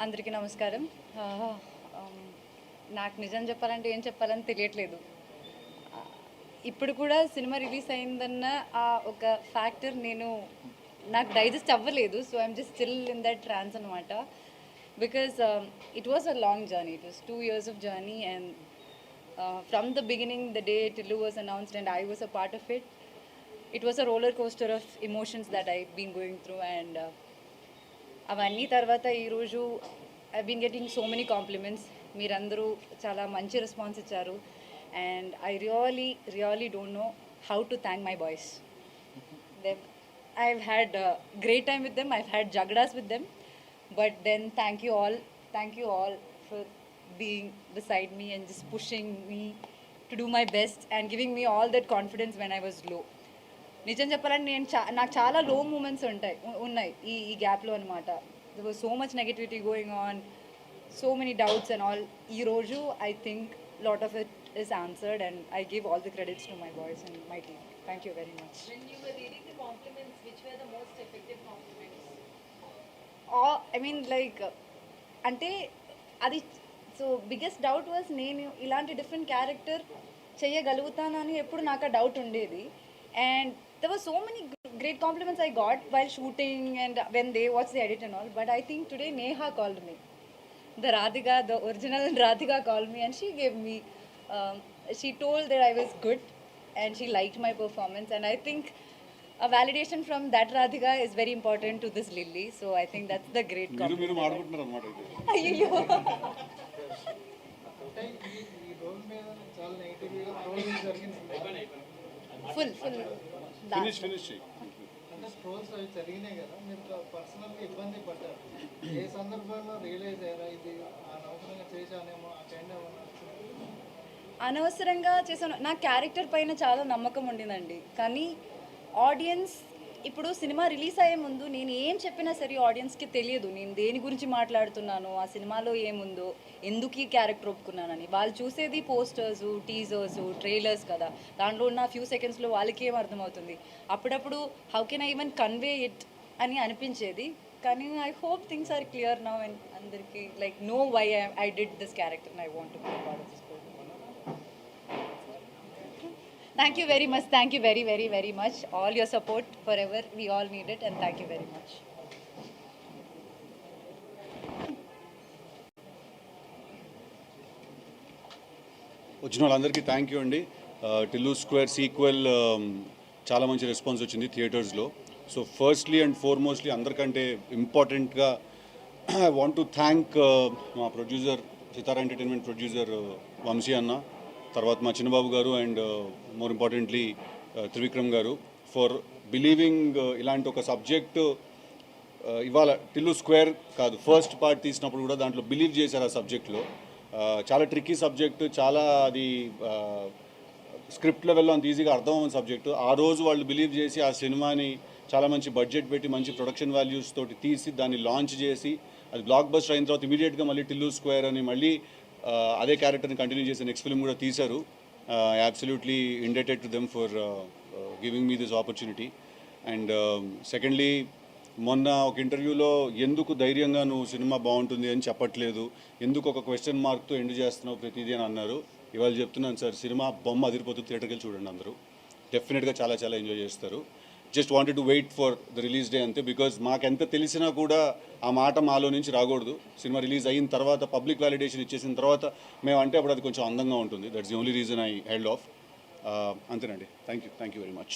అందరికీ నమస్కారం. నాకు నిజం చెప్పాలంటే ఏం చెప్పాలని తెలియట్లేదు. ఇప్పుడు కూడా సినిమా రిలీజ్ అయిందన్న ఒక ఫ్యాక్టర్ నాకు డైజెస్ట్ అవ్వలేదు. So I'm just still in that trance అనమాట. Because it was a long journey. It was 2 years of journey, and from the beginning, the day Tillu was announced and I was a part of it, it was a roller coaster of emotions that I've been going through. And అవన్నీ తర్వాత ఈరోజు I been getting so many compliments. మీరందరూ చాలా మంచి response ఇచ్చారు. And I really don't know how to thank my boys. I've had a great time with them. I've had jagdas with them. But then thank you all for being beside me and just pushing me to do my best and giving me all that confidence when I was low. నిజం చెప్పాలంటే నాకు చాలా లో moments ఉన్నాయి ఈ గ్యాప్లో అనమాట. There was so much negativity going on, so many doubts and all. ఈరోజు I think lot of it is answered and I give all the credits to my boys and my team. Thank you very much. I mean like అంటే అది so biggest doubt was నేను ఇలాంటి different character చేయగలుగుతానని ఎప్పుడు నాకు ఆ doubt ఉండేది. And there were so many great compliments I got while shooting and when they watched the edit and all. But I think today Neha called me. The original Radhika called me and she gave me, she told that I was good and she liked my performance. And I think a validation from that Radhika is very important to this Lily. So I think that's the great compliment. Ayyo. Full finish అంటే trolls అవి జరిగినాయి కదా, మీరు పర్సనల్గా ఇబ్బంది పడ్డారు. ఏ సందర్భంలో realise అయ్యారా ఇది అనవసరంగా చేశానేమో ఆ కైండ్ అనవసరంగా చేశాను? నా క్యారెక్టర్ పైన చాలా నమ్మకం ఉండిందండి. కానీ ఆడియన్స్ ఇప్పుడు సినిమా రిలీజ్ అయ్యే ముందు నేను ఏం చెప్పినా సరే ఆడియన్స్కి తెలియదు నేను దేని గురించి మాట్లాడుతున్నాను, ఆ సినిమాలో ఏముందో, ఎందుకు ఈ క్యారెక్టర్ ఒప్పుకున్నానని. వాళ్ళు చూసేది పోస్టర్స్, టీజర్స్, ట్రైలర్స్ కదా. దాంట్లో ఉన్న ఫ్యూ సెకండ్స్లో వాళ్ళకి ఏం అర్థమవుతుంది. అప్పుడప్పుడు how can I even convey it అని అనిపించేది. కానీ I hope things are clear now and అందరికీ like know why I did this character and I want to be a part of this programme. Thank you very much. Thank you very much. All your support forever. We all need it and thank you very much. వచ్చిన వాళ్ళందరికీ thank you అండి. Tillu square sequel చాలా మంచి response వచ్చింది థియేటర్స్లో. So firstly and ఫార్మోస్ట్లీ అందరికంటే ఇంపార్టెంట్గా I want to thank మా ప్రొడ్యూసర్, సితారా ఎంటర్టైన్మెంట్ ప్రొడ్యూసర్ వంశీ అన్న, తర్వాత మా చిన్నబాబు గారు అండ్ మోర్ ఇంపార్టెంట్లీ త్రివిక్రమ్ గారు ఫర్ బిలీవింగ్ ఇలాంటి ఒక సబ్జెక్టు ఇవాళ టిల్లు స్క్వేర్ కాదు ఫస్ట్ పార్ట్ తీసినప్పుడు కూడా దాంట్లో బిలీవ్ చేశారు. ఆ సబ్జెక్ట్లో చాలా ట్రిక్కీ సబ్జెక్టు, చాలా అది స్క్రిప్ట్ లెవెల్లో అంత ఈజీగా అర్థమవుతున్న సబ్జెక్టు. ఆ రోజు వాళ్ళు బిలీవ్ చేసి ఆ సినిమాని చాలా మంచి బడ్జెట్ పెట్టి మంచి ప్రొడక్షన్ వాల్యూస్ తోటి తీసి దాన్ని లాంచ్ చేసి అది బ్లాక్ బస్టర్ అయిన తర్వాత ఇమీడియట్గా మళ్ళీ టిల్లు స్క్వేర్ అని మళ్ళీ అదే క్యారెక్టర్ని కంటిన్యూ చేసి నెక్స్ట్ ఫిల్మ్ కూడా తీశారు. Absolutely indebted to them for giving me this opportunity. And secondly, మొన్న ఒక ఇంటర్వ్యూలో ఎందుకు ధైర్యంగా నువ్వు సినిమా బాగుంటుంది అని చెప్పట్లేదు, ఎందుకు ఒక క్వశ్చన్ మార్క్తో ఎండ్ చేస్తున్నావు ప్రతిదీ అని అన్నారు. ఇవాళ చెప్తున్నాను సార్, సినిమా బొమ్మ అదిరిపోతుంది, థియేటర్కి వెళ్ళి చూడండి. అందరూ డెఫినెట్గా చాలా చాలా ఎంజాయ్ చేస్తారు. Just wanted to wait for the release day అంతే. బికాజ్ మాకెంత తెలిసినా కూడా ఆ మాట మాలో నుంచి రాకూడదు. సినిమా రిలీజ్ అయిన తర్వాత పబ్లిక్ వ్యాలిడేషన్ ఇచ్చేసిన తర్వాత మేము అంటే అప్పుడు అది కొంచెం అందంగా ఉంటుంది. That's the only reason I held off. అంతేనండి. Thank you very much.